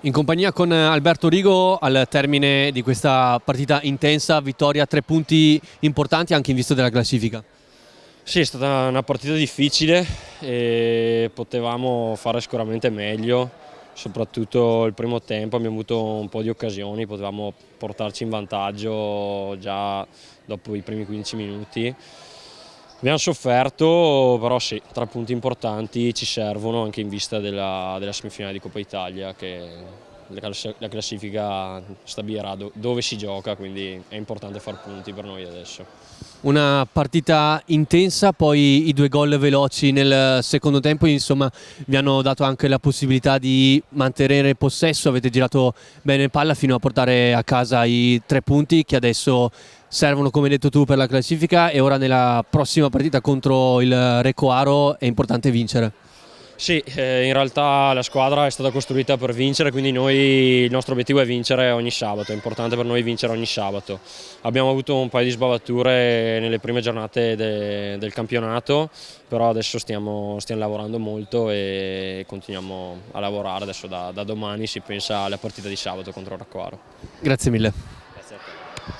In compagnia con Alberto Rigo al termine di questa partita intensa, vittoria, 3 punti importanti anche in vista della classifica. Sì, è stata una partita difficile e potevamo fare sicuramente meglio, soprattutto il primo tempo abbiamo avuto un po' di occasioni, potevamo portarci in vantaggio già dopo i primi 15 minuti. Abbiamo sofferto, però sì, 3 punti importanti ci servono anche in vista della semifinale di Coppa Italia, che la classifica stabilirà dove si gioca, quindi è importante far punti per noi adesso. Una partita intensa, poi i 2 gol veloci nel secondo tempo, insomma, vi hanno dato anche la possibilità di mantenere il possesso, avete girato bene palla fino a portare a casa i 3 punti che adesso servono, come hai detto tu, per la classifica, e ora nella prossima partita contro il Recoaro è importante vincere. Sì, in realtà la squadra è stata costruita per vincere, quindi il nostro obiettivo è vincere ogni sabato, è importante per noi vincere ogni sabato. Abbiamo avuto un paio di sbavature nelle prime giornate del campionato, però adesso stiamo lavorando molto e continuiamo a lavorare, adesso da domani si pensa alla partita di sabato contro il Racquaro. Grazie mille. Grazie a te.